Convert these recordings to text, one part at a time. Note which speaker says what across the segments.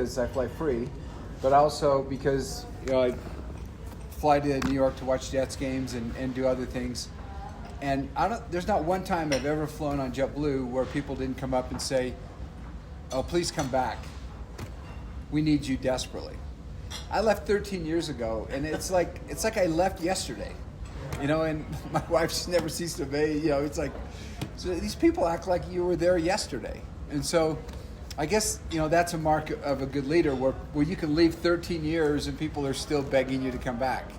Speaker 1: because I fly free, but also because I fly to New York to watch Jets games and do other things. And there's not one time I've ever flown on JetBlue where people didn't come up and say, "Oh, please come back. We need you desperately." I left 13 years ago, and it's like I left yesterday, and my wife's never ceased to obey. It's like, so these people act like you were there yesterday. And so I guess, that's a mark of a good leader where you can leave 13 years and people are still begging you to come back.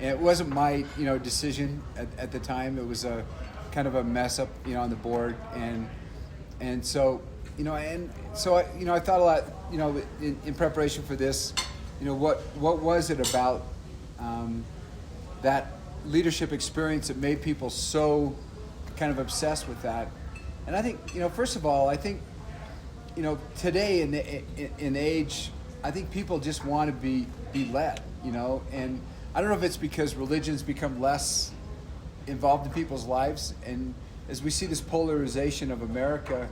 Speaker 1: And it wasn't my, decision at the time. It was a kind of a mess up, on the board. And so, I thought a lot, in preparation for this, what was it about that leadership experience that made people so kind of obsessed with that? And I think, first of all, I think, today in age, I think people just want to be led, and I don't know if it's because religion's become less involved in people's lives, and as we see this polarization of America,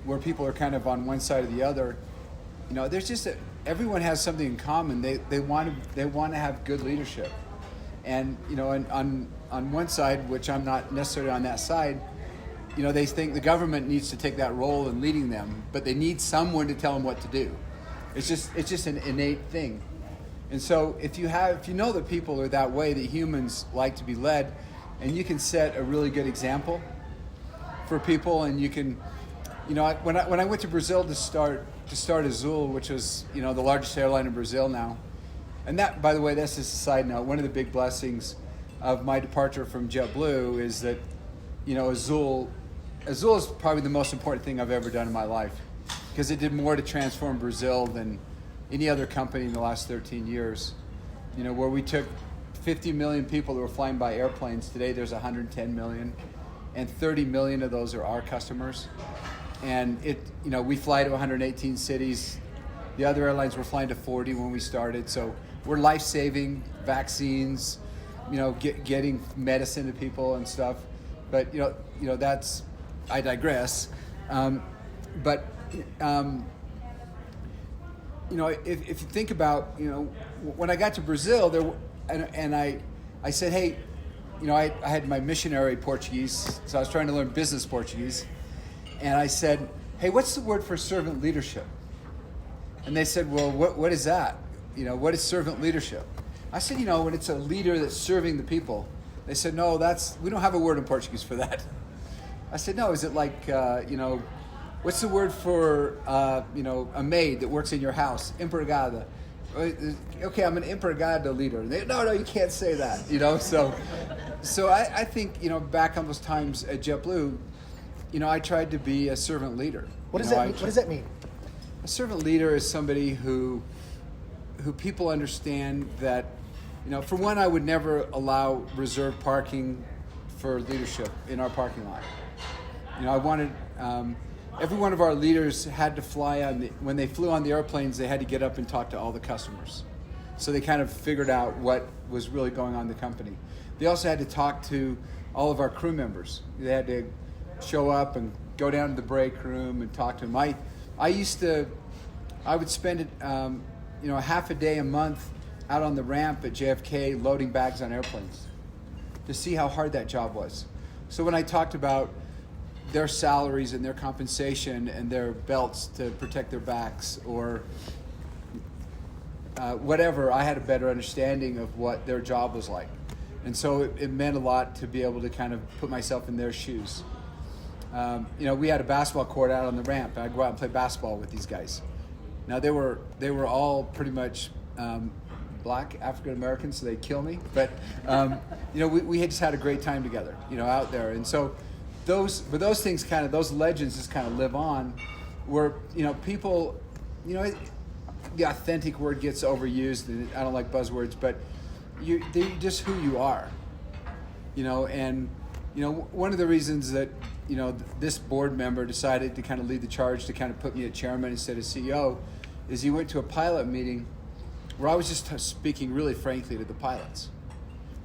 Speaker 1: where people are kind of on one side or the other, there's just everyone has something in common. They want to have good leadership, and on one side, which I'm not necessarily on that side, they think the government needs to take that role in leading them, but they need someone to tell them what to do. It's just an innate thing. And so if you know that people are that way, that humans like to be led, and you can set a really good example for people, and you can, when I went to Brazil to start Azul, which was the largest airline in Brazil now, and that, by the way, that's just a side note. One of the big blessings of my departure from JetBlue is that Azul is probably the most important thing I've ever done in my life, because it did more to transform Brazil than any other company in the last 13 years. Where we took 50 million people that were flying by airplanes. Today there's 110 million, and 30 million of those are our customers. And we fly to 118 cities. The other airlines were flying to 40 when we started. So we're life-saving, vaccines, getting medicine to people and stuff. But that's, I digress. If you think about, when I got to Brazil, I said, hey, I had my missionary Portuguese, so I was trying to learn business Portuguese. And I said, hey, what's the word for servant leadership? And they said, well, what is that? What is servant leadership? I said, when it's a leader that's serving the people. They said, no, we don't have a word in Portuguese for that. I said, no, is it like, what's the word for, a maid that works in your house? Empregada. Okay, I'm an empregada leader. No, you can't say that, So I think, back on those times at JetBlue, I tried to be a servant leader.
Speaker 2: What does that mean?
Speaker 1: A servant leader is somebody who people understand that, for one, I would never allow reserved parking for leadership in our parking lot. I wanted, every one of our leaders had to fly when they flew on the airplanes, they had to get up and talk to all the customers. So they kind of figured out what was really going on in the company. They also had to talk to all of our crew members. They had to show up and go down to the break room and talk to them. I would spend half a day a month out on the ramp at JFK loading bags on airplanes to see how hard that job was. So when I talked about their salaries and their compensation and their belts to protect their backs or whatever, I had a better understanding of what their job was like. And so it meant a lot to be able to kind of put myself in their shoes. We had a basketball court out on the ramp, and I'd go out and play basketball with these guys. Now they were all pretty much black African Americans, so they'd kill me. But we had just had a great time together, out there. And so those things those legends just kind of live on, where people, the authentic word gets overused, and I don't like buzzwords, but they're just who you are, and one of the reasons that this board member decided to kind of lead the charge to kind of put me at chairman instead of CEO is he went to a pilot meeting where I was just speaking really frankly to the pilots,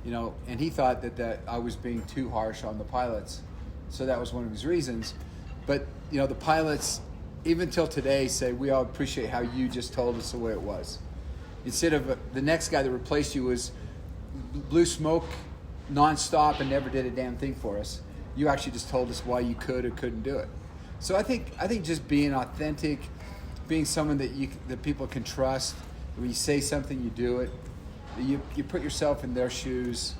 Speaker 1: and he thought that I was being too harsh on the pilots, so that was one of his reasons. But the pilots even till today, say we all appreciate how you just told us the way it was. Instead of the next guy that replaced you was blew smoke nonstop and never did a damn thing for us. You actually just told us why you could or couldn't do it. So I think just being authentic, being someone that people can trust. When you say something, you do it. You put yourself in their shoes,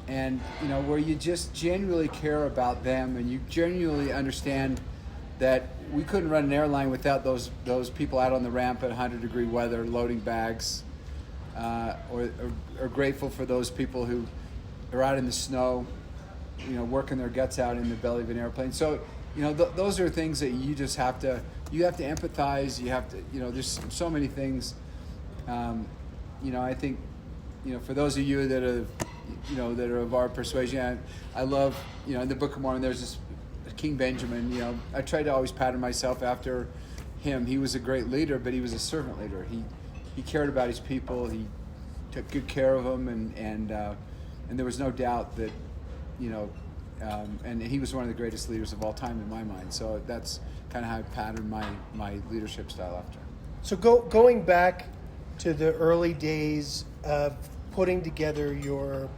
Speaker 1: and where you just genuinely care about them, and you genuinely understand that we couldn't run an airline without those people out on the ramp at 100-degree weather loading bags, or grateful for those people who are out in the snow, working their guts out in the belly of an airplane. So those are things that you just have to empathize. You have to there's so many things. I think for those of you that are of our persuasion, I love in the Book of Mormon there's this King Benjamin. I try to always pattern myself after him. He was a great leader, but he was a servant leader. He cared about his people. He took good care of them, and there was no doubt that and he was one of the greatest leaders of all time in my mind. So that's kind of how I patterned my leadership style after.
Speaker 2: So going back to the early days of putting together your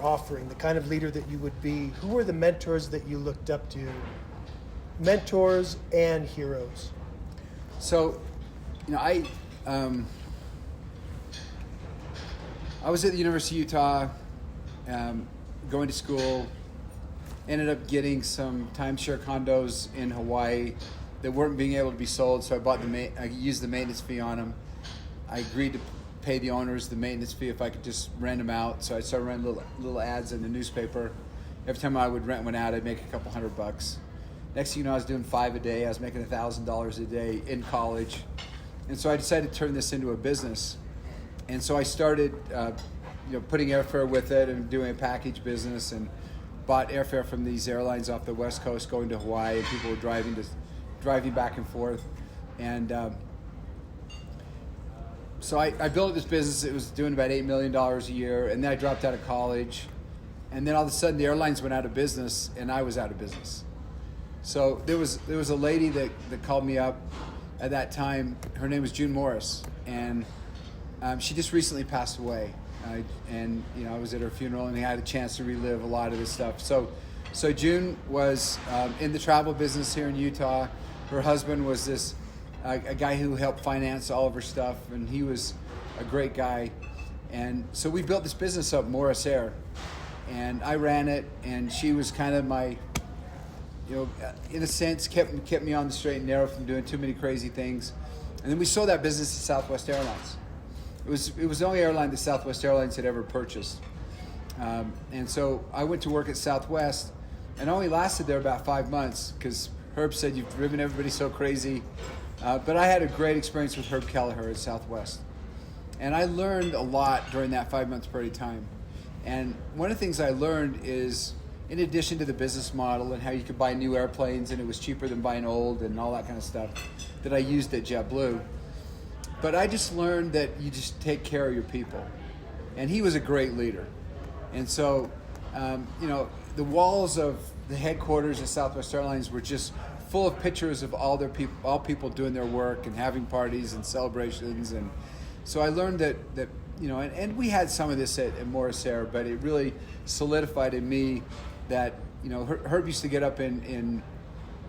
Speaker 2: offering, the kind of leader that you would be, who were the mentors that you looked up to? Mentors and heroes.
Speaker 1: So, I was at the University of Utah, going to school, ended up getting some timeshare condos in Hawaii that weren't being able to be sold, so I used the maintenance fee on them. I agreed to pay the owners the maintenance fee if I could just rent them out. So I started running little ads in the newspaper. Every time I would rent one out, I'd make a couple $100. Next thing you know, I was doing 5 a day. I was making $1,000 a day in college. And so I decided to turn this into a business. And so I started putting airfare with it and doing a package business, and bought airfare from these airlines off the West Coast going to Hawaii, and people were driving back and forth. And so I built this business. It was doing about $8 million a year, and then I dropped out of college. And then all of a sudden the airlines went out of business, and I was out of business. So there was a lady that called me up at that time. Her name was June Morris, and she just recently passed away. I was at her funeral, and I had a chance to relive a lot of this stuff. So June was in the travel business here in Utah. Her husband was a guy who helped finance all of her stuff, and he was a great guy. And so we built this business up, Morris Air, and I ran it, and she was kind of my, in a sense, kept me on the straight and narrow from doing too many crazy things. And then we sold that business to Southwest Airlines. It was the only airline that Southwest Airlines had ever purchased. And so I went to work at Southwest, and only lasted there about 5 months because Herb said, "You've driven everybody so crazy." But I had a great experience with Herb Kelleher at Southwest. And I learned a lot during that 5-month period of time. And one of the things I learned is, in addition to the business model and how you could buy new airplanes and it was cheaper than buying old and all that kind of stuff that I used at JetBlue, but I just learned that you just take care of your people. And he was a great leader. And so, the walls of the headquarters of Southwest Airlines were just full of pictures of all people doing their work and having parties and celebrations. And so I learned that and we had some of this at Morris Air, but it really solidified in me that, Herb used to get up and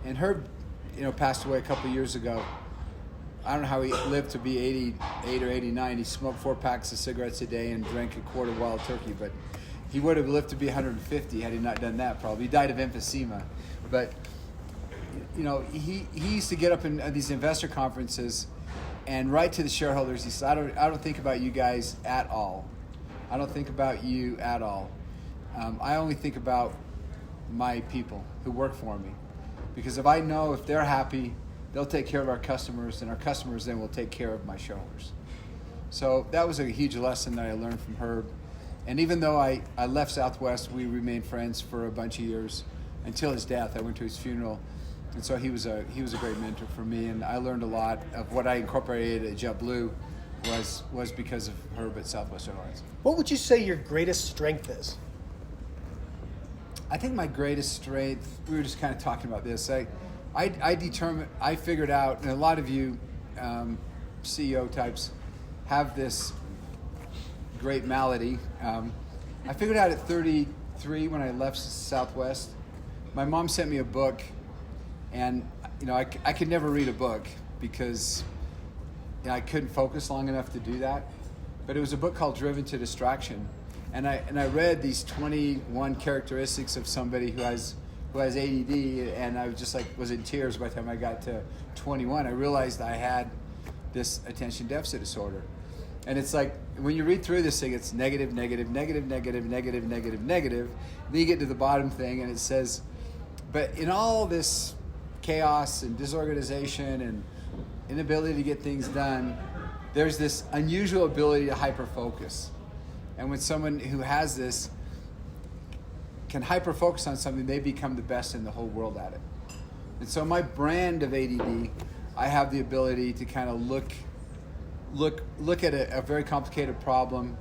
Speaker 1: Herb, passed away a couple of years ago. I don't know how he lived to be 88 or 89. He smoked 4 packs of cigarettes a day and drank a quart of wild turkey, but he would have lived to be 150 had he not done that, probably. He died of emphysema. But, he used to get up in these investor conferences and write to the shareholders. He said, I don't think about you guys at all. I don't think about you at all. I only think about my people who work for me. Because if I know if they're happy, they'll take care of our customers, and our customers then will take care of my shareholders. So that was a huge lesson that I learned from Herb. And even though I left Southwest, we remained friends for a bunch of years until his death. I went to his funeral. And so he was a great mentor for me, and I learned a lot of what I incorporated at JetBlue was because of Herb at Southwest Airlines.
Speaker 2: What would you say your greatest strength is? I
Speaker 1: think my greatest strength, we were just kind of talking about this. I figured out, and a lot of you CEO types have this great malady. I figured out at 33 when I left Southwest. My mom sent me a book, and I could never read a book because I couldn't focus long enough to do that. But it was a book called Driven to Distraction, and I read these 21 characteristics of somebody who has ADD, and I was in tears by the time I got to 21. I realized I had this attention deficit disorder. And it's like, when you read through this thing, it's negative, negative, negative, negative, negative, negative, negative. Then you get to the bottom thing, and it says, but in all this chaos and disorganization and inability to get things done, there's this unusual ability to hyper-focus. And when someone who has this can hyper-focus on something, they become the best in the whole world at it. And so my brand of ADD, I have the ability to kind of look at a very complicated problem,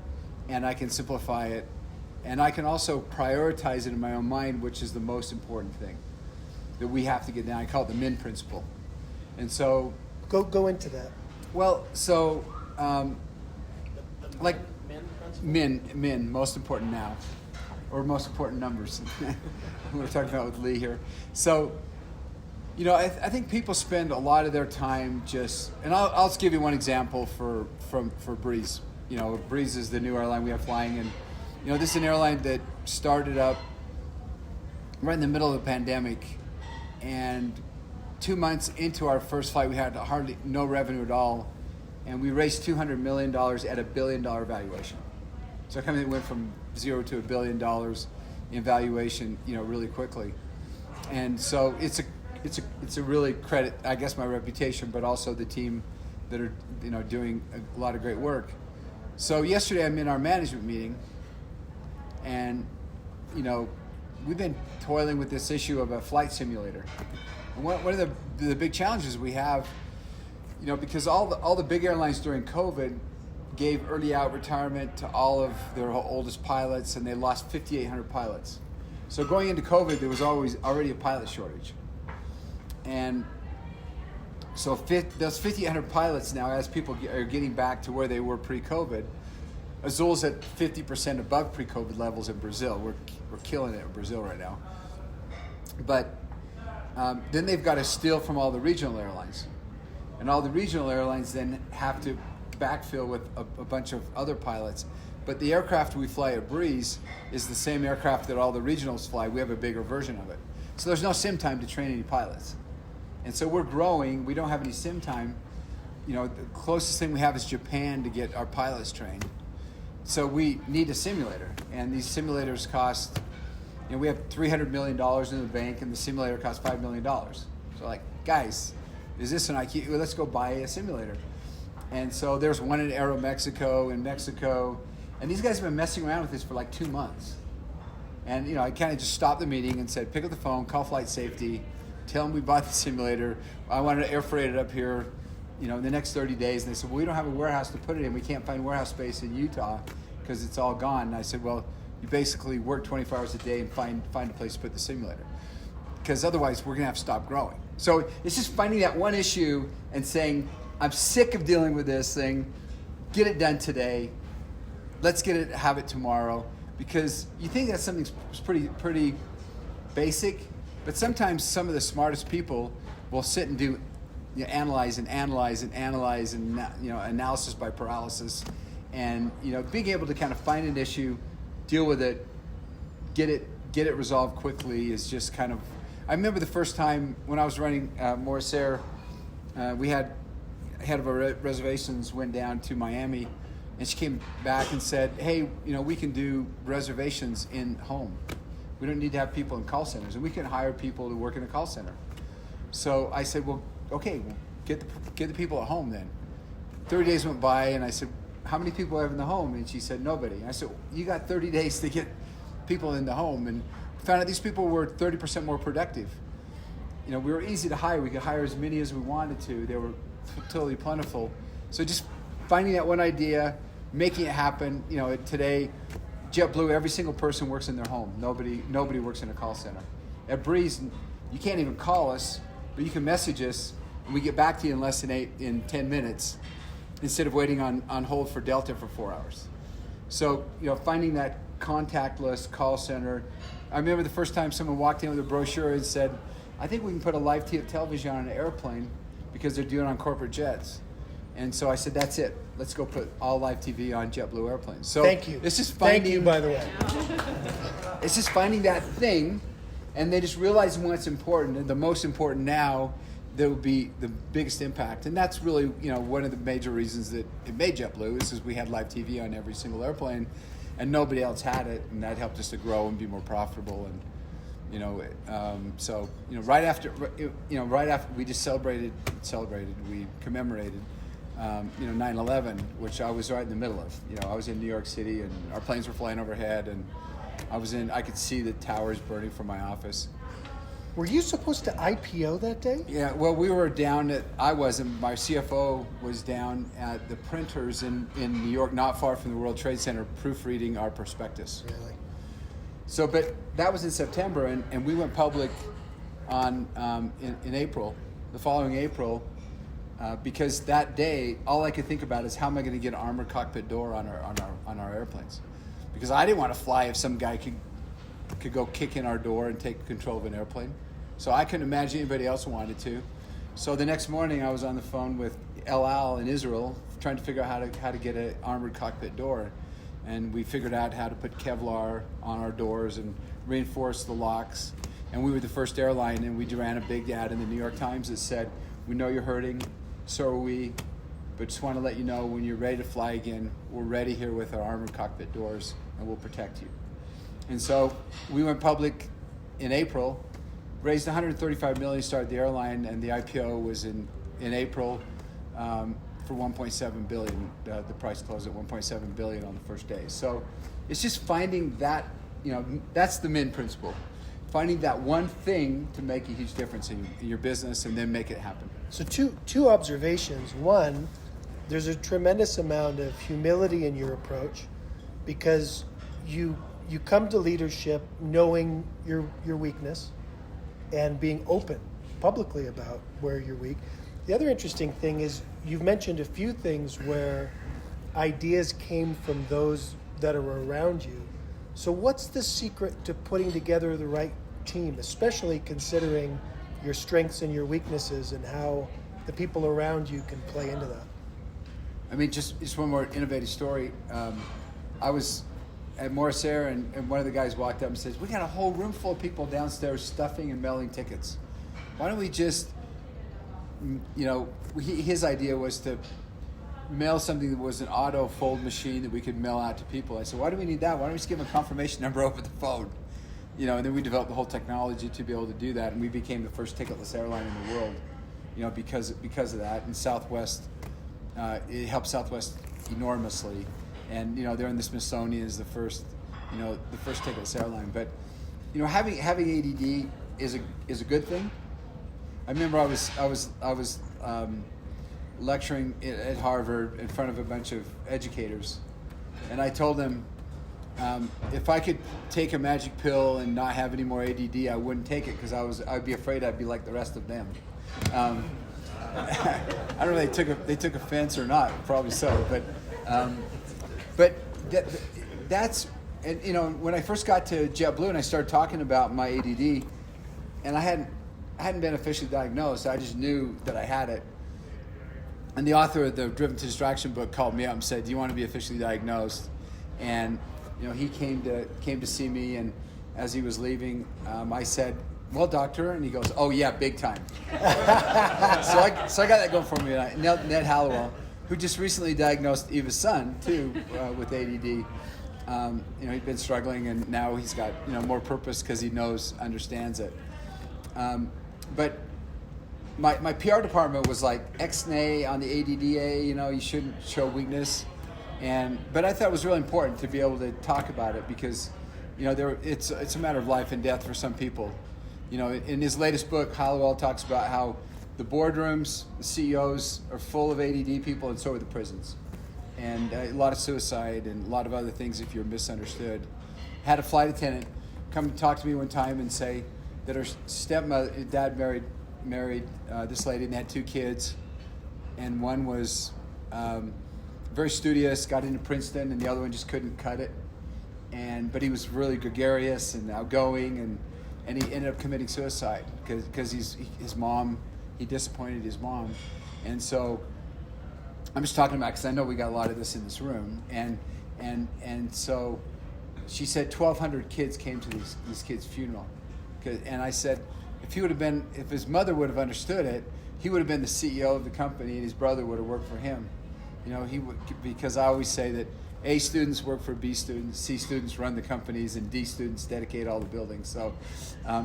Speaker 1: and I can simplify it, and I can also prioritize it in my own mind, which is the most important thing that we have to get down. I call it the MIN principle. And so
Speaker 2: go into that.
Speaker 1: Well, so like
Speaker 3: MIN principle?
Speaker 1: MIN, most important now, or most important numbers. We're talking about with Lee here. So, I think people spend a lot of their time and I'll just give you one example for Breeze. Breeze is the new airline we have flying, and this is an airline that started up right in the middle of the pandemic, and 2 months into our first flight, we had hardly no revenue at all, and we raised $200 million at $1 billion valuation. So our company went from zero to $1 billion in valuation, really quickly. And so it's a really credit, I guess, my reputation, but also the team that are doing a lot of great work. So yesterday I'm in our management meeting, and we've been toiling with this issue of a flight simulator. And one of the big challenges we have, because all the big airlines during COVID gave early out retirement to all of their oldest pilots, and they lost 5,800 pilots. So going into COVID, there was already a pilot shortage. And so those 5,800 pilots now, as people are getting back to where they were pre-COVID, Azul's at 50% above pre-COVID levels in Brazil. We're killing it in Brazil right now. But then they've got to steal from all the regional airlines. And all the regional airlines then have to backfill with a bunch of other pilots. But the aircraft we fly at Breeze is the same aircraft that all the regionals fly. We have a bigger version of it. So there's no sim time to train any pilots. And so we're growing. We don't have any sim time. The closest thing we have is Japan to get our pilots trained. So we need a simulator. And these simulators cost, we have $300 million in the bank, and the simulator costs $5 million. So guys, is this an IQ? Well, let's go buy a simulator. And so there's one in Aeromexico in Mexico. And these guys have been messing around with this for 2 months. And, I kind of just stopped the meeting and said, pick up the phone, call flight safety, tell them we bought the simulator. I wanted to air freight it up here, in the next 30 days. And they said, well, we don't have a warehouse to put it in. We can't find warehouse space in Utah because it's all gone. And I said, well, you basically work 24 hours a day and find a place to put the simulator, because otherwise we're going to have to stop growing. So it's just finding that one issue and saying, I'm sick of dealing with this thing. Get it done today. Let's have it tomorrow. Because you think that something's pretty basic, but sometimes some of the smartest people will sit and do analyze and analysis by paralysis, and being able to kind of find an issue, deal with it, get it resolved quickly is just kind of. I remember the first time when I was running Morris Air, we had head of our reservations went down to Miami. And she came back and said, hey, we can do reservations in home. We don't need to have people in call centers, and we can hire people to work in a call center. So I said, well, okay, get the people at home then. 30 days went by, and I said, how many people have in the home? And she said, nobody. And I said, you got 30 days to get people in the home. And found out these people were 30% more productive. We were easy to hire. We could hire as many as we wanted to. They were totally plentiful. So just finding that one idea, making it happen. Today, JetBlue, every single person works in their home. Nobody works in a call center. At Breeze, you can't even call us. but you can message us and we get back to you in less than 10 minutes instead of waiting on hold for Delta for 4 hours. So, finding that contactless call center. I remember the first time someone walked in with a brochure and said, I think we can put a live television on an airplane because they're doing it on corporate jets. And so I said, that's it. Let's go put all live TV on JetBlue airplanes. So
Speaker 2: thank you.
Speaker 1: It's just finding,
Speaker 2: thank you, by the way.
Speaker 1: It's just finding that thing, and they just realizing what's important, and the most important now that would be the biggest impact. And that's really, one of the major reasons that it made JetBlue is because we had live TV on every single airplane, and nobody else had it, and that helped us to grow and be more profitable. And right after we just celebrated, we commemorated 9/11, which I was right in the middle of. I was in New York City, and our planes were flying overhead, and I could see the towers burning from my office.
Speaker 2: Were you supposed to IPO that day?
Speaker 1: Yeah, well, we were down my CFO was down at the printers in New York, not far from the World Trade Center, proofreading our prospectus.
Speaker 2: Really?
Speaker 1: So, but that was in September, and we went public in April, the following April, because that day, all I could think about is how am I going to get an armored cockpit door on our airplanes? Because I didn't want to fly if some guy could go kick in our door and take control of an airplane. So I couldn't imagine anybody else wanted to. So the next morning, I was on the phone with El Al in Israel, trying to figure out how to get an armored cockpit door. And we figured out how to put Kevlar on our doors and reinforce the locks. And we were the first airline, and we ran a big ad in the New York Times that said, we know you're hurting, so are we, but just want to let you know when you're ready to fly again, we're ready here with our armored cockpit doors, and we'll protect you. And so we went public in April, raised $135 million, started the airline, and the IPO was in April for $1.7 billion. The price closed at $1.7 billion on the first day. So it's just finding that, that's the Min principle. Finding that one thing to make a huge difference in your business and then make it happen.
Speaker 2: So two observations. One, there's a tremendous amount of humility in your approach because you come to leadership knowing your weakness and being open publicly about where you're weak. The other interesting thing is you've mentioned a few things where ideas came from those that are around you. So what's the secret to putting together the right team, especially considering your strengths and your weaknesses and how the people around you can play into that?
Speaker 1: I mean, just one more innovative story. I was at Morris Air, and one of the guys walked up and says, we got a whole room full of people downstairs stuffing and mailing tickets. Why don't we just, his idea was to mail something that was an auto fold machine that we could mail out to people. I said, why do we need that? Why don't we just give them a confirmation number over the phone? And then we developed the whole technology to be able to do that, and we became the first ticketless airline in the world, because of that. And Southwest, it helped Southwest enormously. And they're in the Smithsonian as the first ticketless airline. But having ADD is a good thing. I remember I was lecturing at Harvard in front of a bunch of educators, and I told them if I could take a magic pill and not have any more ADD, I wouldn't take it because I'd be afraid I'd be like the rest of them. I don't know if they took offense or not, probably so, but that's, and when I first got to JetBlue and I started talking about my ADD, and I hadn't been officially diagnosed, I just knew that I had it. And the author of the Driven to Distraction book called me up and said, do you want to be officially diagnosed? And he came to see me, and as he was leaving, I said, well, doctor, and he goes, oh yeah, big time. so I got that going for me. Ned Hallowell, who just recently diagnosed Eva's son too with ADD. He'd been struggling, and now he's got more purpose because he understands it. But my PR department was like ex-nay on the ADDA. You shouldn't show weakness, but I thought it was really important to be able to talk about it because it's a matter of life and death for some people. In his latest book, Hallowell talks about how the boardrooms, the CEOs are full of ADD people, and so are the prisons. And a lot of suicide and a lot of other things if you're misunderstood. Had a flight attendant come talk to me one time and say that her dad married married this lady, and they had 2 kids, and one was very studious, got into Princeton, and the other one just couldn't cut it. But he was really gregarious and outgoing, and he ended up committing suicide because he disappointed his mom. And so I'm just talking about, because I know we got a lot of this in this room, and so she said 1,200 kids came to these kids' funeral. And I said, if his mother would have understood it, he would have been the CEO of the company, and his brother would have worked for him. He would, because I always say that A students work for B students, C students run the companies, and D students dedicate all the buildings. So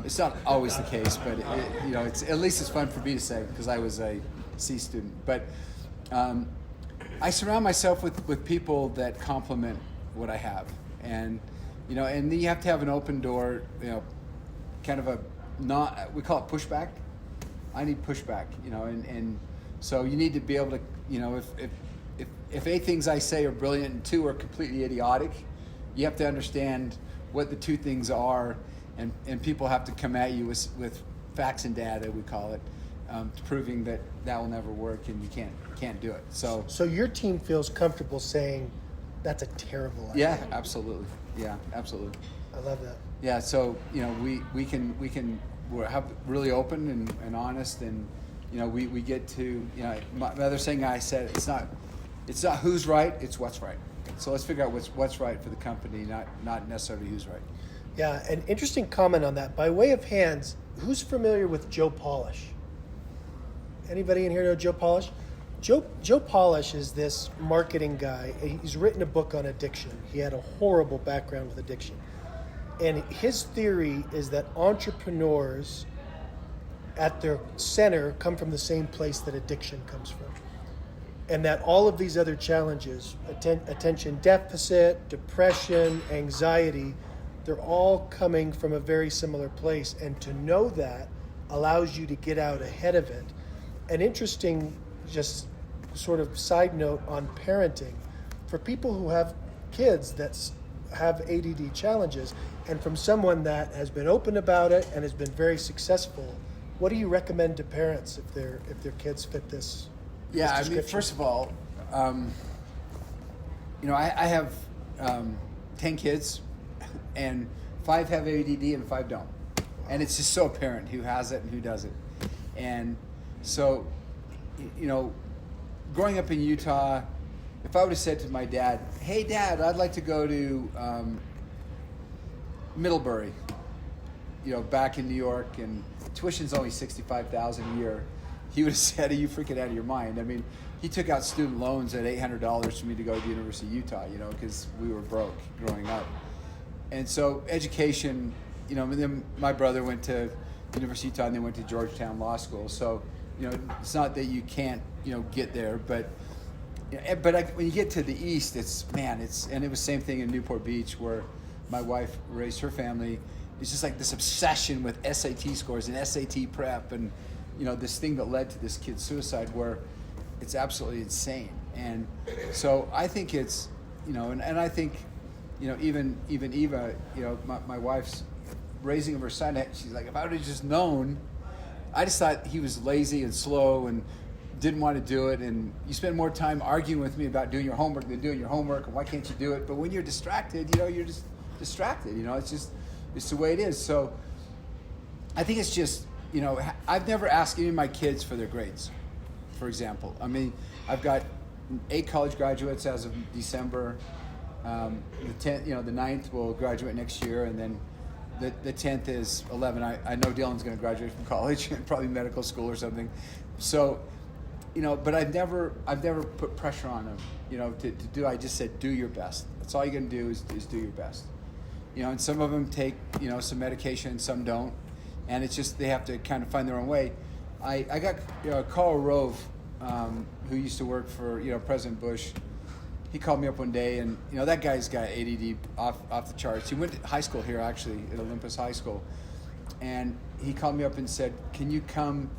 Speaker 1: it's not always the case, but it's at least it's fun for me to say, because I was a C student. But I surround myself with people that complement what I have, and and you have to have an open door, kind of we call it pushback. I need pushback, and so you need to be able to, if 8 things I say are brilliant and 2 are completely idiotic, you have to understand what the 2 things are, and people have to come at you with facts and data, we call it, proving that will never work and you can't do it. So
Speaker 2: your team feels comfortable saying that's a terrible idea.
Speaker 1: Yeah, absolutely. Yeah, absolutely.
Speaker 2: I love that.
Speaker 1: Yeah, so we're really open and honest, and we get to my other saying I said, it's not who's right, it's what's right. So let's figure out what's right for the company, not necessarily who's right.
Speaker 2: Yeah, an interesting comment on that. By way of hands, who's familiar with Joe Polish? Anybody in here know Joe Polish? Joe Polish is this marketing guy. He's written a book on addiction. He had a horrible background with addiction. And his theory is that entrepreneurs at their center come from the same place that addiction comes from. And that all of these other challenges, attention deficit, depression, anxiety, they're all coming from a very similar place. And to know that allows you to get out ahead of it. An interesting, just sort of side note on parenting, for people who have kids that have ADD challenges, and from someone that has been open about it and has been very successful, what do you recommend to parents if their kids fit this?
Speaker 1: Yeah,
Speaker 2: this
Speaker 1: I mean, first of all, I have 10 kids, and 5 have ADD and 5 don't, and it's just so apparent who has it and who doesn't. And so, growing up in Utah, if I would have said to my dad, "Hey, Dad, I'd like to go to Middlebury," back in New York, and tuition's only $65,000 a year, he would have said, "Are you freaking out of your mind?" I mean, he took out student loans at $800 for me to go to the University of Utah, because we were broke growing up. And so education, and then my brother went to the University of Utah and then went to Georgetown Law School. So, it's not that you can't, get there, but when you get to the East, and it was the same thing in Newport Beach where my wife raised her family. It's just like this obsession with SAT scores and SAT prep, and this thing that led to this kid's suicide, where it's absolutely insane. And so I think it's, and I think, even Eva, my wife's raising of her son, she's like, if I would have just known, I just thought he was lazy and slow and didn't want to do it, and you spend more time arguing with me about doing your homework than doing your homework, and why can't you do it? But when you're distracted, you're just distracted, it's the way it is. So I think it's just, I've never asked any of my kids for their grades, for example. I mean, I've got 8 college graduates as of December. The 9th will graduate next year, and then the 10th is 11. I know Dylan's going to graduate from college, probably medical school or something. So, but I've never put pressure on them, to do. I just said, do your best. That's all you're going to do is do your best. And some of them take, some medication, some don't. And it's just, they have to kind of find their own way. I got, Karl Rove, who used to work for, President Bush. He called me up one day, and that guy's got ADD off the charts. He went to high school here, actually, at Olympus High School, and he called me up and said, "Can you come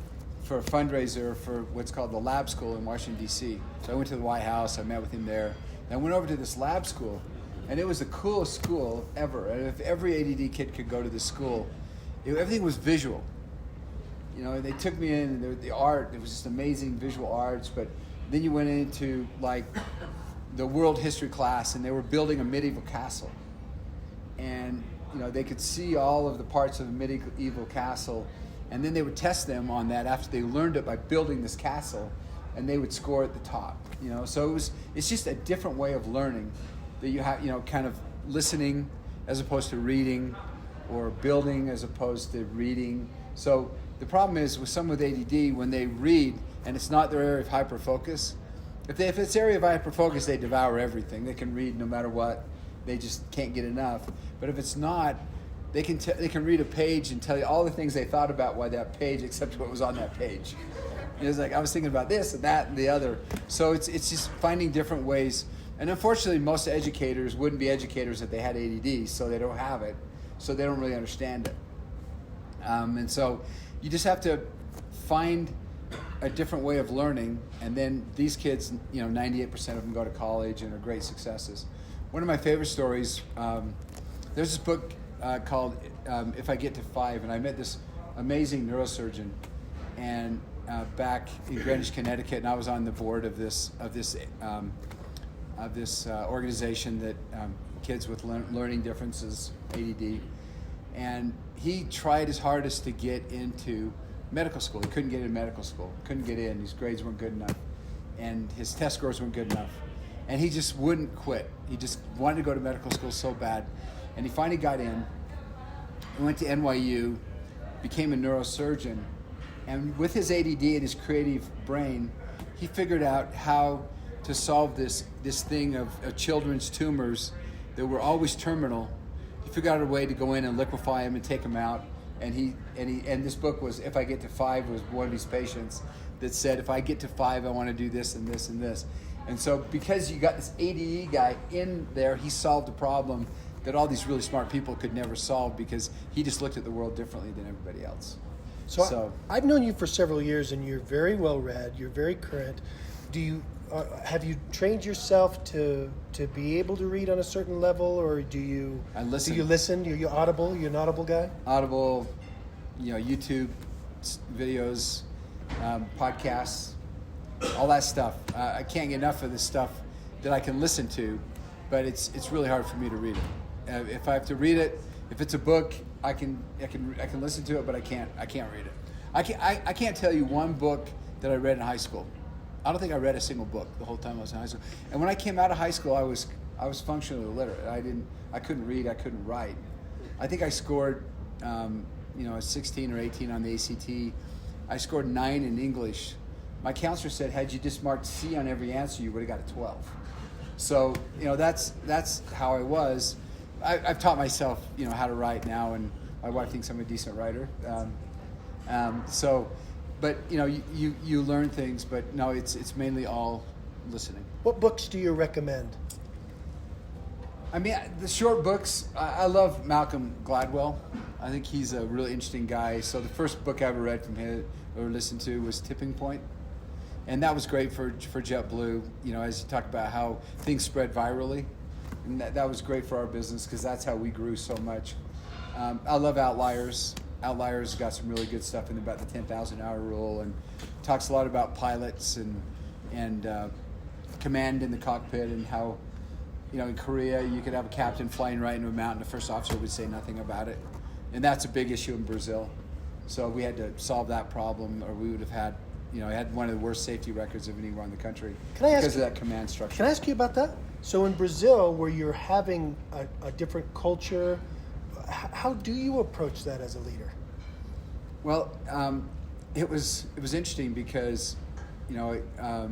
Speaker 1: for a fundraiser for what's called the Lab School in Washington D.C.?" So I went to the White House. I met with him there, and I went over to this Lab School, and it was the coolest school ever. And if every ADD kid could go to this school, everything was visual. they took me in, and the art, it was just amazing visual arts, but then you went into like the world history class, and they were building a medieval castle. And, they could see all of the parts of the medieval castle, and then they would test them on that after they learned it by building this castle, and they would score at the top, So it's just a different way of learning that you have, kind of listening as opposed to reading, or building as opposed to reading. So the problem is with someone with ADD, when they read and it's not their area of hyperfocus, if it's area of hyperfocus, they devour everything. They can read no matter what. They just can't get enough. But if it's not, they can read a page and tell you all the things they thought about why that page, except what was on that page. It's like, I was thinking about this and that and the other. So it's just finding different ways. And unfortunately, most educators wouldn't be educators if they had ADD, so they don't have it. So they don't really understand it. And so you just have to find a different way of learning. And then these kids, 98% of them go to college and are great successes. One of my favorite stories, there's this book called If I Get to Five, and I met this amazing neurosurgeon and back in Greenwich, Connecticut, and I was on the board of this organization that kids with learning differences, ADD, and he tried his hardest to get into medical school. He couldn't get into medical school, couldn't get in. His grades weren't good enough, and his test scores weren't good enough. And he just wouldn't quit. He just wanted to go to medical school so bad. And he finally got in. He went to NYU, became a neurosurgeon. And with his ADD and his creative brain, he figured out how to solve this thing of children's tumors that were always terminal. He figured out a way to go in and liquefy them and take them out. And this book was, If I Get to Five, was one of his patients that said, if I get to five, I want to do this and this and this. And so because you got this ADD guy in there, he solved a problem that all these really smart people could never solve because he just looked at the world differently than everybody else.
Speaker 2: So I've known you for several years, and you're very well read. You're very current. Have you trained yourself to be able to read on a certain level, or do you?
Speaker 1: I listen.
Speaker 2: Do you listen? You're Audible. You're an Audible guy.
Speaker 1: Audible, YouTube videos, podcasts, all that stuff. I can't get enough of this stuff that I can listen to, but it's really hard for me to read it. If I have to read it, if it's a book, I can listen to it, but I can't read it. I can't tell you one book that I read in high school. I don't think I read a single book the whole time I was in high school. And when I came out of high school, I was functionally illiterate. I couldn't read. I couldn't write. I think I scored, a 16 or 18 on the ACT. I scored 9 in English. My counselor said, had you just marked C on every answer, you would have got a 12. So, that's how I was. I've taught myself, how to write now, and my wife thinks I'm a decent writer. But you learn things, but no, it's mainly all listening.
Speaker 2: What books do you recommend?
Speaker 1: I mean, the short books, I love Malcolm Gladwell. I think he's a really interesting guy. So the first book I ever read from him or listened to was Tipping Point. And that was great for JetBlue, as you talk about how things spread virally. And that was great for our business because that's how we grew so much. I love Outliers. Outliers got some really good stuff in about the 10,000 hour rule and talks a lot about pilots and command in the cockpit and how, in Korea you could have a captain flying right into a mountain. The first officer would say nothing about it. And that's a big issue in Brazil. So we had to solve that problem or we would have had, had one of the worst safety records of anywhere in the country because of that command structure.
Speaker 2: Can I ask you about that? So in Brazil, where you're having a different culture, how do you approach that as a leader?
Speaker 1: Well, it was interesting because, I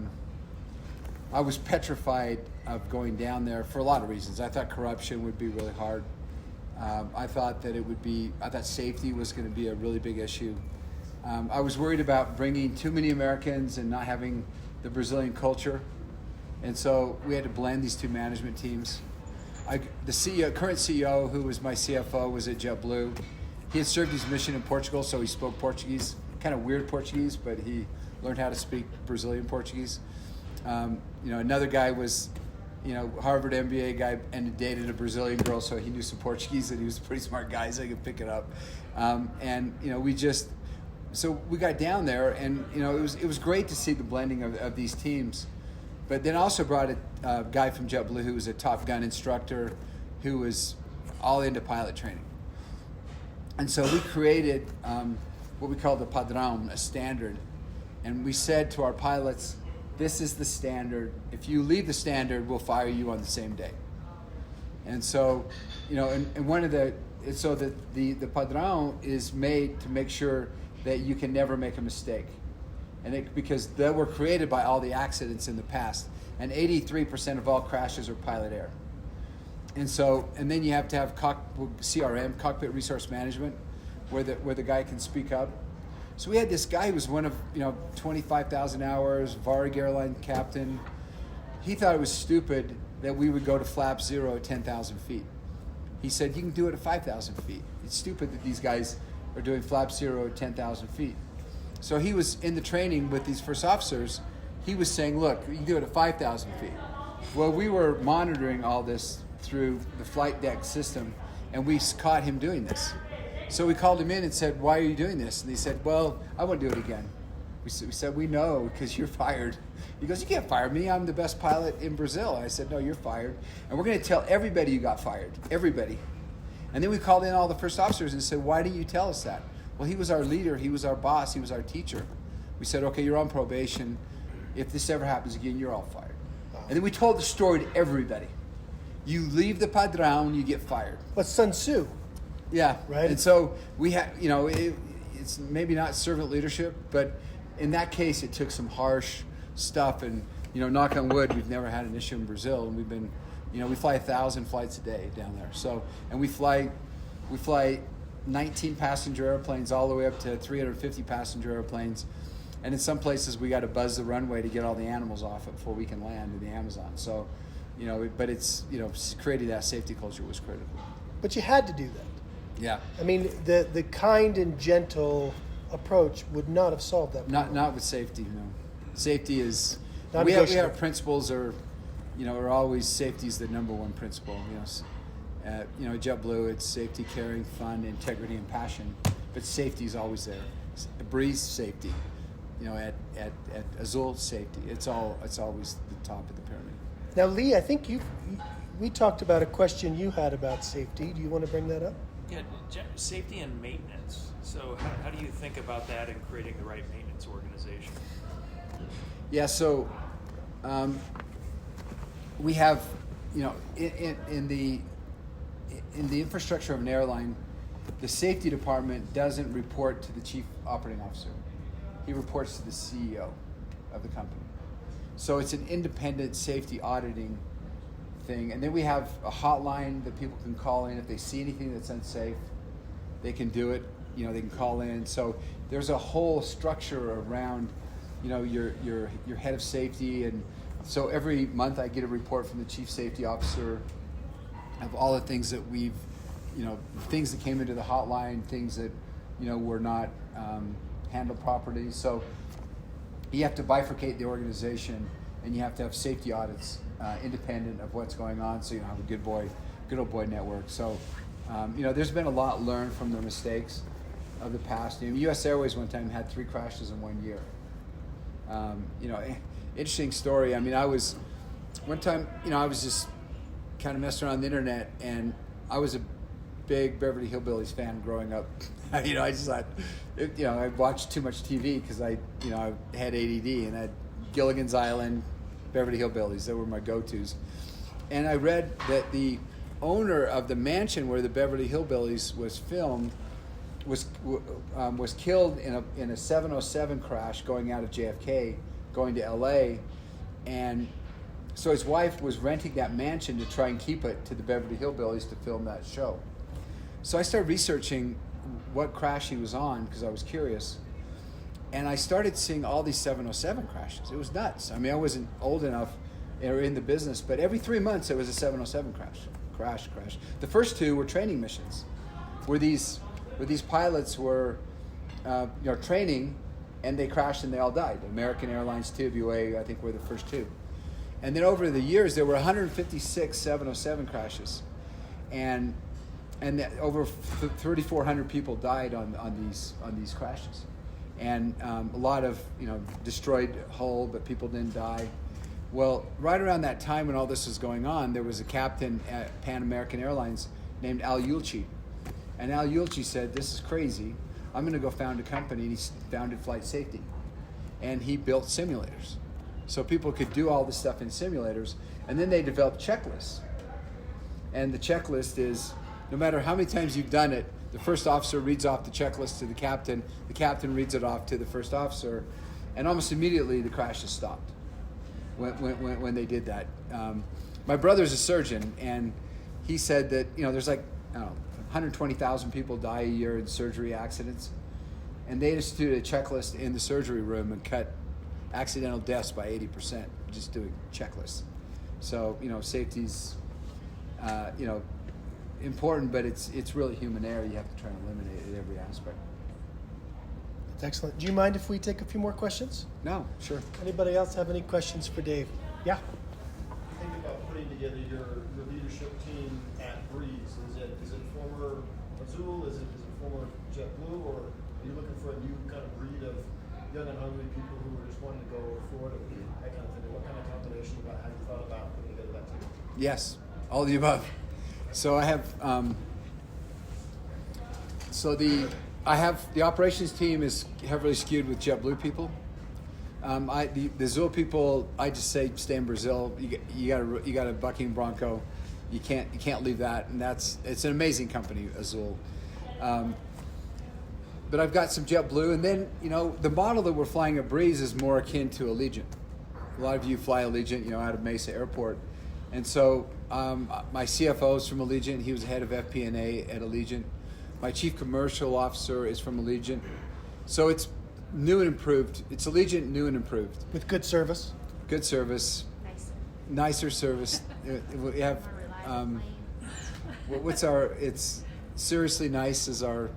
Speaker 1: was petrified of going down there for a lot of reasons. I thought corruption would be really hard. I thought safety was going to be a really big issue. I was worried about bringing too many Americans and not having the Brazilian culture. And so we had to blend these two management teams. The current CEO, who was my CFO, was at JetBlue. He had served his mission in Portugal, so he spoke Portuguese, kind of weird Portuguese, but he learned how to speak Brazilian Portuguese. Another guy was, Harvard MBA guy and dated a Brazilian girl, so he knew some Portuguese, and he was a pretty smart guy, so he could pick it up. so we got down there, and it was great to see the blending of these teams. But then also brought a guy from JetBlue who was a Top Gun instructor, who was all into pilot training. And so we created what we call the padrón, a standard. And we said to our pilots, this is the standard. If you leave the standard, we'll fire you on the same day. And so, and one of the padrón is made to make sure that you can never make a mistake. Because they were created by all the accidents in the past. And 83% of all crashes are pilot error. And then you have to have CRM, cockpit resource management, where the guy can speak up. So we had this guy who was one of 25,000 hours, Varig airline captain. He thought it was stupid that we would go to flap 0 at 10,000 feet. He said, you can do it at 5,000 feet. It's stupid that these guys are doing flap 0 at 10,000 feet. So he was in the training with these first officers. He was saying, look, you can do it at 5,000 feet. Well, we were monitoring all this through the flight deck system, and we caught him doing this. So we called him in and said, why are you doing this? And he said, well, I want to do it again. We said, we know, because you're fired. He goes, you can't fire me. I'm the best pilot in Brazil. I said, no, you're fired. And we're going to tell everybody you got fired. Everybody. And then we called in all the first officers and said, why didn't you tell us that? Well, he was our leader. He was our boss. He was our teacher. We said, okay, you're on probation. If this ever happens again, you're all fired. And then we told the story to everybody. You leave the padrón, you get fired.
Speaker 2: But Sun Tzu.
Speaker 1: Yeah.
Speaker 2: Right.
Speaker 1: And so we had, it's maybe not servant leadership, but in that case, it took some harsh stuff. And, knock on wood, we've never had an issue in Brazil. And we've been, we fly 1,000 flights a day down there. So, and we fly 19 passenger airplanes all the way up to 350 passenger airplanes. And in some places, we got to buzz the runway to get all the animals off it before we can land in the Amazon. So, but it's, creating that safety culture was critical.
Speaker 2: But you had to do that.
Speaker 1: Yeah.
Speaker 2: I mean, the kind and gentle approach would not have solved that problem.
Speaker 1: Not with safety, Safety is,
Speaker 2: Not
Speaker 1: we
Speaker 2: negotiable.
Speaker 1: have principles are always safety is the number one principle. At JetBlue, it's safety, caring, fun, integrity, and passion. But safety is always there. Breeze safety. At Azul safety. It's always the top of the pyramid.
Speaker 2: Now, Lee, I think we talked about a question you had about safety. Do you want to bring that up?
Speaker 3: Yeah, safety and maintenance. So how do you think about that in creating the right maintenance organization?
Speaker 1: Yeah, so we have, in the infrastructure of an airline, the safety department doesn't report to the chief operating officer. He reports to the CEO of the company. So it's an independent safety auditing thing. And then we have a hotline that people can call in if they see anything that's unsafe. They can do it. They can call in. So there's a whole structure around, your head of safety. And so every month I get a report from the chief safety officer of all the things that we've, things that came into the hotline, things that, were not handled properly. So you have to bifurcate the organization, and you have to have safety audits independent of what's going on, so you have a good old boy network. So, there's been a lot learned from their mistakes of the past. U.S. Airways one time had 3 crashes in 1 year. Interesting story. I was one time, I was just kind of messing around the internet, and I was a big Beverly Hillbillies fan growing up. I just thought, I watched too much TV because I had ADD, and I had Gilligan's Island, Beverly Hillbillies. They were my go-tos. And I read that the owner of the mansion where the Beverly Hillbillies was filmed was killed in a 707 crash going out of JFK, going to LA, and so his wife was renting that mansion to try and keep it to the Beverly Hillbillies to film that show. So I started researching what crash he was on because I was curious. And I started seeing all these 707 crashes. It was nuts. I wasn't old enough or in the business, but every 3 months there was a 707 crash. The first 2 were training missions, where these pilots were training, and they crashed and they all died. American Airlines, TWA, I think, were the first 2. And then over the years, there were 156 707 crashes. And over 3,400 people died on these crashes. and a lot of destroyed hull, but people didn't die. Well, right around that time when all this was going on, there was a captain at Pan American Airlines named Al Yulchi. And Al Yulchi said, "This is crazy. I'm going to go found a company." And he founded Flight Safety. And he built simulators. So people could do all this stuff in simulators. And then they developed checklists. And the checklist is, no matter how many times you've done it, the first officer reads off the checklist to the captain reads it off to the first officer, and almost immediately the crash is stopped when they did that. My brother's a surgeon, and he said that there's like, I don't know, 120,000 people die a year in surgery accidents, and they instituted a checklist in the surgery room and cut accidental deaths by 80% just doing checklists. So safety's important, but it's really human error. You have to try and eliminate it at every aspect.
Speaker 2: That's excellent. Do you mind if we take a few more questions?
Speaker 1: No, sure.
Speaker 2: Anybody else have any questions for Dave? Yeah.
Speaker 4: Think about putting together your leadership team at Breeze. Is it former Azul? Is it former JetBlue? Or are you looking for a new kind of breed of young and hungry people who are just wanting to go forward and that kind of thing? What kind of combination about how you thought about putting together that team?
Speaker 1: Yes, all of the above. So I have the operations team is heavily skewed with JetBlue people. The Azul people, I just say stay in Brazil. You got a bucking Bronco. You can't leave that, and it's an amazing company, Azul. But I've got some JetBlue, and then the model that we're flying at Breeze is more akin to Allegiant. A lot of you fly Allegiant, out of Mesa Airport, and so my CFO is from Allegiant. He was head of FP&A at Allegiant. My chief commercial officer is from Allegiant. So it's new and improved. It's Allegiant, new and improved.
Speaker 2: With good service.
Speaker 1: Good service. Nicer service. We have it's seriously nice is our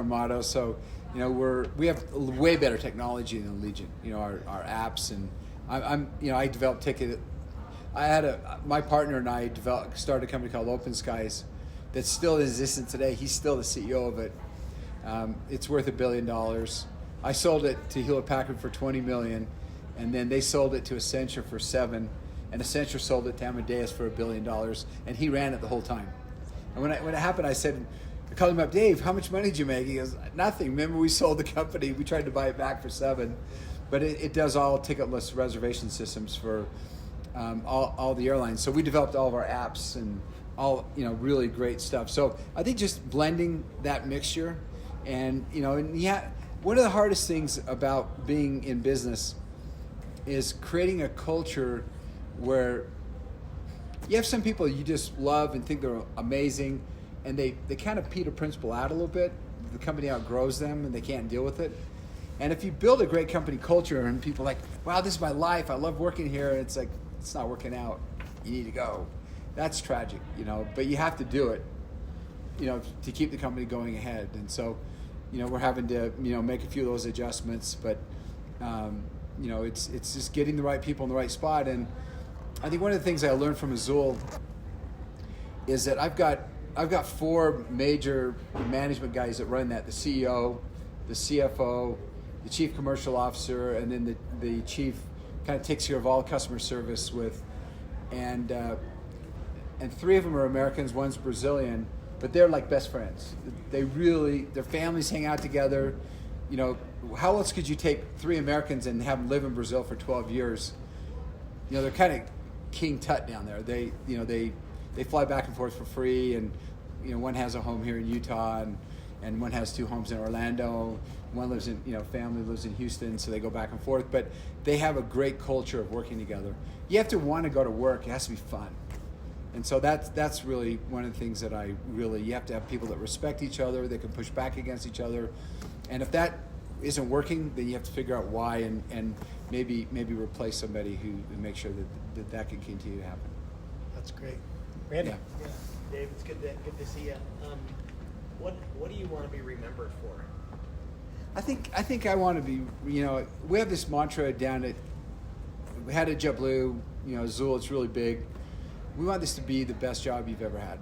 Speaker 1: motto. So we have way better technology than Allegiant. Our apps, and I developed ticket. My partner and I started a company called Open Skies that's still in existence today. He's still the CEO of it. It's worth $1 billion. I sold it to Hewlett Packard for $20 million, and then they sold it to Accenture for $7 million, and Accenture sold it to Amadeus for $1 billion, and he ran it the whole time. And when it happened, I called him up, "Dave, how much money did you make?" He goes, "Nothing. Remember, we sold the company. We tried to buy it back for $7 million, but it does all ticketless reservation systems for all the airlines. So we developed all of our apps and all really great stuff. So I think just blending that mixture, and one of the hardest things about being in business is creating a culture where you have some people you just love and think they're amazing, and they kind of Peter Principle out a little bit. The company outgrows them and they can't deal with it. And if you build a great company culture and people are like, "Wow, this is my life. I love working here," and it's like, it's not working out. You need to go. That's tragic, but you have to do it, to keep the company going ahead. And so, we're having to, make a few of those adjustments, but, it's just getting the right people in the right spot. And I think one of the things I learned from Azul is that I've got 4 major management guys that run that: the CEO, the CFO, the chief commercial officer, and then the chief kind of takes care of all customer service and 3 of them are Americans, one's Brazilian, but they're like best friends. Their families hang out together. How else could you take 3 Americans and have them live in Brazil for 12 years? They're kind of King Tut down there. They fly back and forth for free, and one has a home here in Utah, and one has 2 homes in Orlando. One lives in, family lives in Houston, so they go back and forth. But they have a great culture of working together. You have to want to go to work. It has to be fun. And so that's really one of the things that you have to have people that respect each other, that can push back against each other. And if that isn't working, then you have to figure out why and maybe replace somebody who makes sure that can continue to happen.
Speaker 2: That's great. Randy?
Speaker 5: Yeah. Dave, it's good to see you. What do you want to be remembered for?
Speaker 1: I think I want to be, we have this mantra down at, we had a JetBlue, Azul, it's really big. We want this to be the best job you've ever had.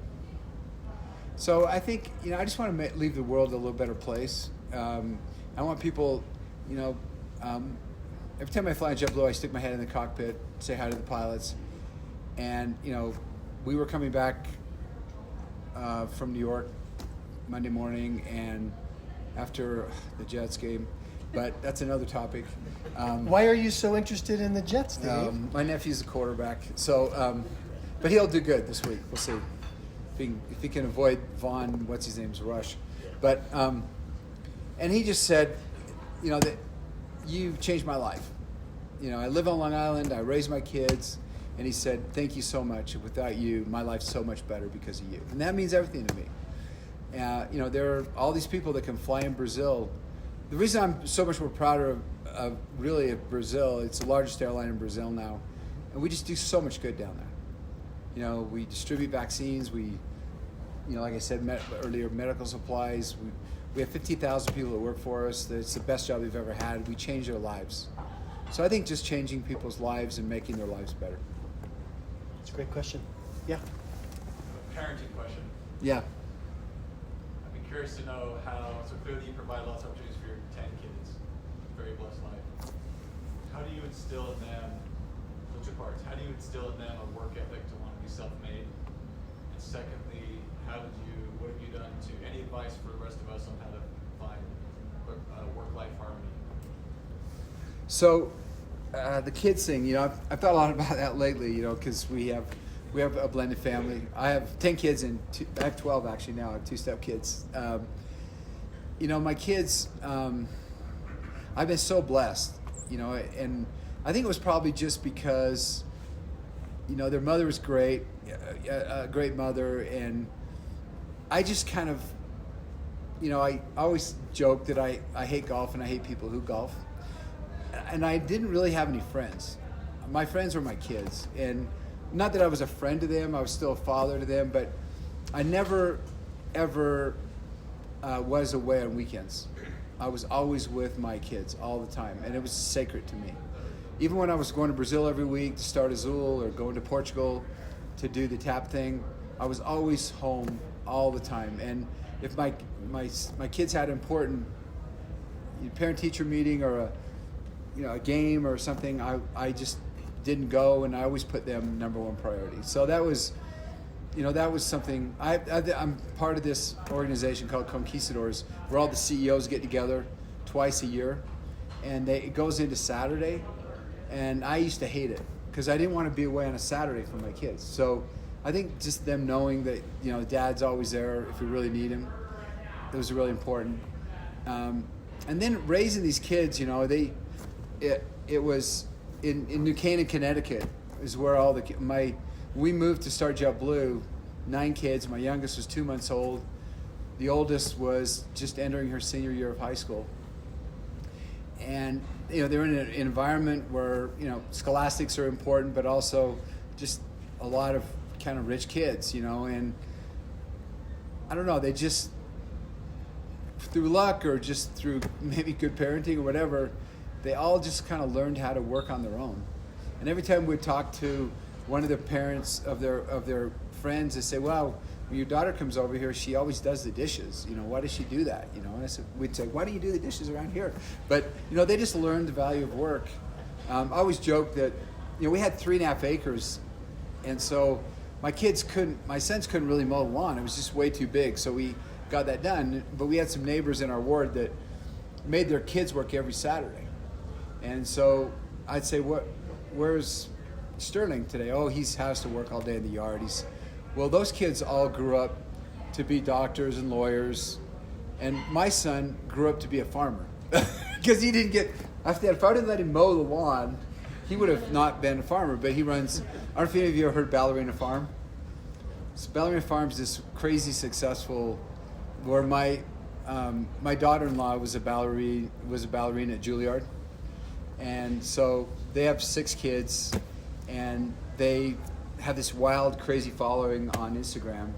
Speaker 1: So I think, I just want to leave the world a little better place. I want people, you know, every time I fly in JetBlue, I stick my head in the cockpit, say hi to the pilots. And, you know, we were coming back from New York Monday morning, and after the Jets game, but that's another topic.
Speaker 2: Why are you so interested in the Jets, Dave?
Speaker 1: My nephew's a quarterback, so but he'll do good this week. We'll see if he can avoid Vaughn. What's his name's Rush, but and he just said, you know, that you changed my life. You know, I live on Long Island. I raise my kids, and he said, thank you so much. Without you, my life's so much better because of you, and that means everything to me. You know, there are all these people that can fly in Brazil. The reason I'm so much more prouder of Brazil, it's the largest airline in Brazil now, and we just do so much good down there. You know, we distribute vaccines. We, you know, like I said earlier, medical supplies. We have 50,000 people that work for us. It's the best job we've ever had. We change their lives. So I think just changing people's lives and making their lives better.
Speaker 2: That's a great question. Yeah.
Speaker 6: A parenting question.
Speaker 1: Yeah.
Speaker 6: I'd be curious to know how, so clearly you provide lots of opportunities for your 10 kids, very blessed life. How do you instill in them, well, two parts, how do you instill in them a work ethic to want to be self-made? And secondly, what have you done any advice for the rest of us on how to find work-life harmony?
Speaker 1: So the kids thing, you know, I've thought a lot about that lately, you know, because we have a blended family. I have 10 kids and I have 12 actually now. I have 2 step-kids. You know, my kids, I've been so blessed, you know, and I think it was probably just because, you know, their mother was great, a great mother, and I just kind of, you know, I always joke that I hate golf and I hate people who golf. And I didn't really have any friends. My friends were my kids. And not that I was a friend to them, I was still a father to them, but I never, ever was away on weekends. I was always with my kids all the time, and it was sacred to me. Even when I was going to Brazil every week to start Azul or going to Portugal to do the tap thing, I was always home all the time. And if my kids had an important parent-teacher meeting or a game or something, I just didn't go, and I always put them number one priority. So that was something. I'm part of this organization called Conquistadors, where all the CEOs get together twice a year, and it goes into Saturday, and I used to hate it because I didn't want to be away on a Saturday from my kids. So I think just them knowing that, you know, Dad's always there if we really need him, it was really important. And then raising these kids, you know, it was in New Canaan, Connecticut, is where all we moved to start JetBlue, 9 kids. My youngest was 2 months old. The oldest was just entering her senior year of high school. And, you know, they're in an environment where, you know, scholastics are important, but also just a lot of kind of rich kids, you know, and I don't know, they just, through luck or just through maybe good parenting or whatever, they all just kind of learned how to work on their own. And every time we'd talk to one of the parents of their friends, they say, well, when your daughter comes over here, she always does the dishes. You know, why does she do that? You know, and we'd say, why don't you do the dishes around here? But, you know, they just learned the value of work. I always joke that, you know, we had 3.5 acres, and so my sons couldn't really mow the lawn. It was just way too big, so we got that done. But we had some neighbors in our ward that made their kids work every Saturday. And so I'd say, where's Sterling today? Oh, he has to work all day in the yard. Well, those kids all grew up to be doctors and lawyers, and my son grew up to be a farmer because he didn't get. If I didn't let him mow the lawn, he would have not been a farmer. But he runs. I don't know if any of you have heard Ballerina Farm. So Ballerina Farm is this crazy successful, where my daughter-in-law was a ballerina at Juilliard, and so they have 6 kids, and they have this wild, crazy following on Instagram,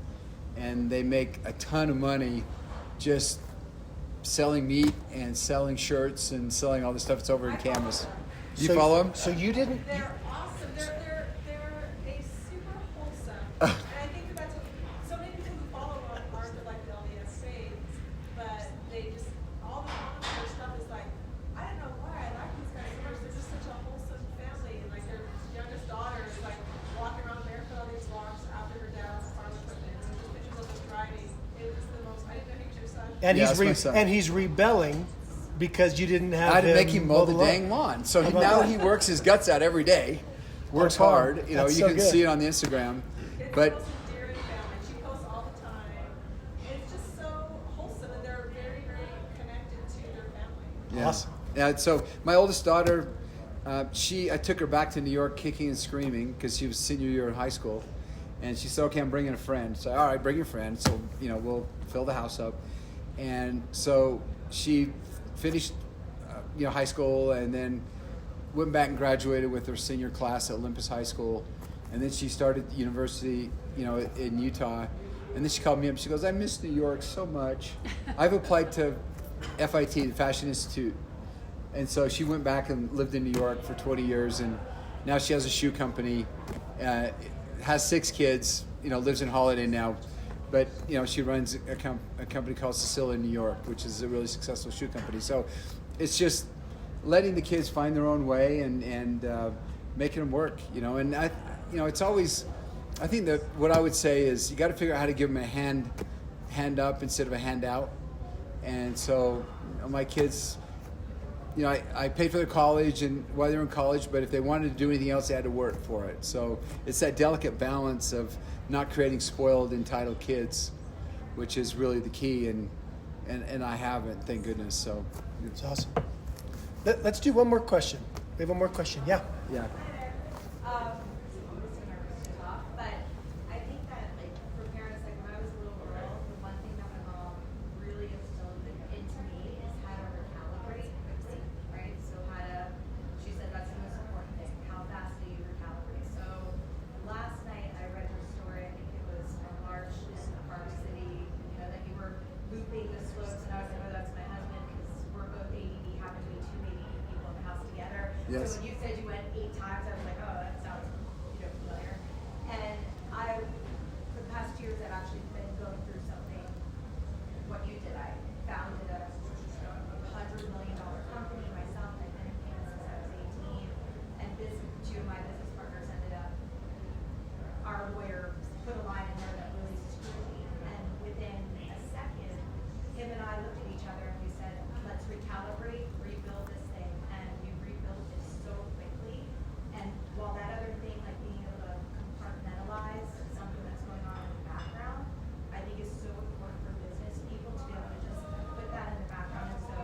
Speaker 1: and they make a ton of money just selling meat and selling shirts and selling all the stuff that's over in Camas. Do you follow them?
Speaker 2: So you didn't.
Speaker 7: They're awesome. They're a super wholesome. And I think that's what so many people who follow them are like the LDS faiths, but they just all the stuff is like, I didn't know
Speaker 2: And
Speaker 1: Yeah, that's my son.
Speaker 2: he's rebelling because you didn't have
Speaker 1: I had to
Speaker 2: him
Speaker 1: make him mow the
Speaker 2: lawn.
Speaker 1: dang lawn. So
Speaker 2: How about
Speaker 1: now
Speaker 2: that?
Speaker 1: he works his guts out every day, works
Speaker 2: That's hard.
Speaker 1: hard. You know,
Speaker 2: That's
Speaker 1: you
Speaker 2: so
Speaker 1: can
Speaker 2: good.
Speaker 1: see it on the Instagram.
Speaker 7: It's
Speaker 1: But
Speaker 7: the most endearing family. She posts all the time. It's just so wholesome, and they're very, very connected to their family.
Speaker 1: yeah.
Speaker 2: Awesome.
Speaker 1: Yeah. So my oldest daughter, I took her back to New York kicking and screaming because she was senior year in high school, and she said, "Okay, I'm bringing a friend." So all right, bring your friend. So we'll fill the house up, and so she finished, high school, and then went back and graduated with her senior class at Olympus High School, and then she started university, in Utah, and then she called me up. She goes, "I miss New York so much. I've applied to FIT, the Fashion Institute." And so she went back and lived in New York for 20 years, and now she has a shoe company, has 6 kids, lives in Holiday now. But, she runs a company called Cecilia in New York, which is a really successful shoe company. So it's just letting the kids find their own way and making them work, And, it's always, I think that what I would say is you got to figure out how to give them a hand up instead of a handout. And so my kids... I paid for their college and while they were in college, but if they wanted to do anything else, they had to work for it. So it's that delicate balance of not creating spoiled, entitled kids, which is really the key. And I haven't, thank goodness. So
Speaker 2: It's awesome. Let's do one more question. We have one more question. Yeah.
Speaker 1: yeah.
Speaker 8: But I think that, for parents, when I was a little girl, the one thing that my mom really instilled into me is how to recalibrate quickly, right? So she said that's the most important thing. How fast do you recalibrate? So last night I read your story, I think it was a march in Park City, that you were looping the slopes, and I was like, oh, that's my husband, because we're both ADD, happen to be 2 ADD people in the house together.
Speaker 1: Yes.
Speaker 8: So when you said you went 8 times, I was like, oh, that sounds familiar. And for the past years, I've actually been going through something, what you did. I founded a $100 million company myself. I've been in payments since I was 18. And 2 of my business partners ended up, our lawyer put a line in there that really screwed me. And within a second, him and I looked at each other and we said, let's recalibrate, rebuild this thing. And we rebuilt it so quickly. And while that other thing, like being able to compartmentalize something that's going on in the background, I think is so important for business people to be able to just put that in the background. And so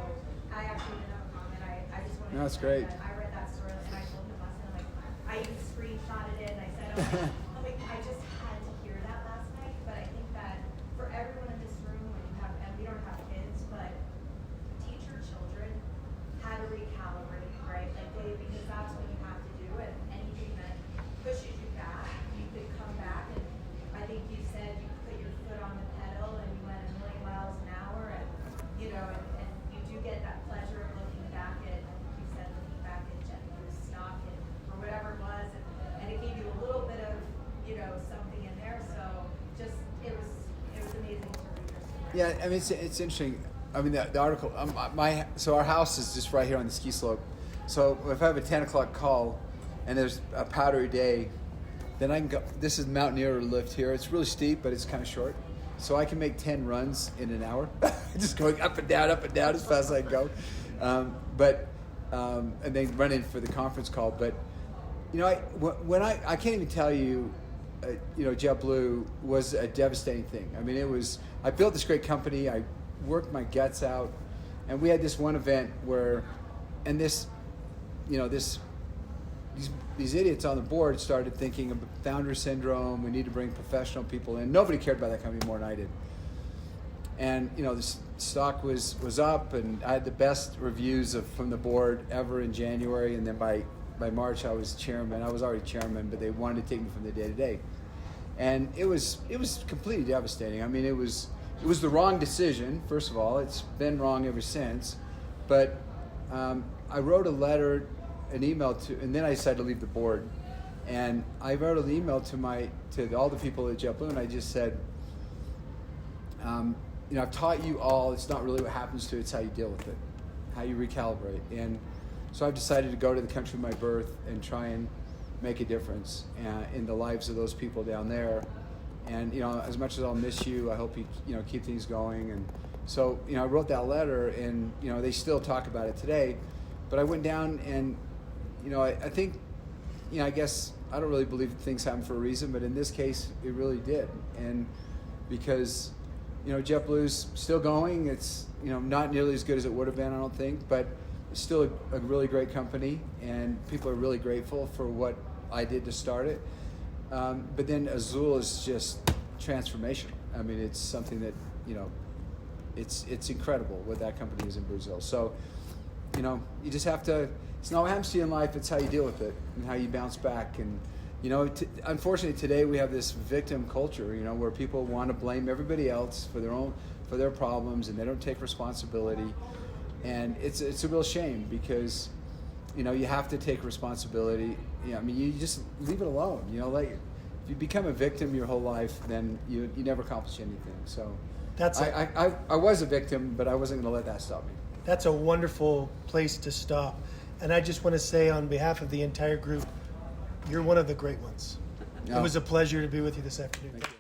Speaker 8: I actually didn't have a comment. I just wanted
Speaker 1: No, that's
Speaker 8: to say
Speaker 1: great.
Speaker 8: that I read that story and I told him last night, I even screenshotted it and I said, I'm like, I just had to hear that last night. But I think that for everyone in this room, when you have, and we don't have kids, but teach your children how to recalibrate, right? Because that's what you have to do, and anything that pushes you back, you could come back, and I think you said you put your foot on the pedal and you went 1,000,000 miles an hour, and and you do get that pleasure of looking back at, I think you said looking back at JetBlue's stock or whatever it was, and it gave you a little bit of, something in there, so just, it was amazing to read your story.
Speaker 1: Yeah, I mean, it's interesting. I mean, the article, so our house is just right here on the ski slope. So if I have a 10 o'clock call and there's a powdery day, then I can go, this is Mountaineer lift here. It's really steep, but it's kind of short. So I can make 10 runs in an hour, just going up and down as fast as I can go. And then run in for the conference call. But, I can't even tell you, JetBlue was a devastating thing. I mean, I built this great company. I worked my guts out, and we had this one event where, and these idiots on the board started thinking of founder syndrome. We need to bring professional people in. Nobody cared about that company more than I did. And the stock was up, and I had the best reviews from the board ever in January. And then by March, I was chairman. I was already chairman, but they wanted to take me from the day to day, and it was completely devastating. I mean, it was the wrong decision. First of all, it's been wrong ever since. But I wrote a letter, an email and then I decided to leave the board. And I wrote an email to all the people at JetBlue, and I just said, I've taught you all. It's not really what happens to it; it's how you deal with it, how you recalibrate. And so I've decided to go to the country of my birth and try and make a difference in the lives of those people down there. And as much as I'll miss you, I hope you keep things going. And So, I wrote that letter, and, they still talk about it today. But I went down and, I think, I guess I don't really believe things happen for a reason, but in this case, it really did. And because, JetBlue's still going. It's, not nearly as good as it would have been, I don't think, but it's still a really great company, and people are really grateful for what I did to start it. But then Azul is just transformational. I mean, it's something that, it's incredible what that company is in Brazil. So, you just have to, it's not what happens to you in life, it's how you deal with it and how you bounce back. And, unfortunately today we have this victim culture, where people want to blame everybody else for their problems, and they don't take responsibility. And it's a real shame, because, you have to take responsibility. You just leave it alone. Like, if you become a victim your whole life, then you never accomplish anything. So I was a victim, but I wasn't going to let that stop me.
Speaker 2: That's a wonderful place to stop. And I just want to say, on behalf of the entire group, you're one of the great ones.
Speaker 1: No.
Speaker 2: It was a pleasure to be with you this afternoon.
Speaker 1: Thank you.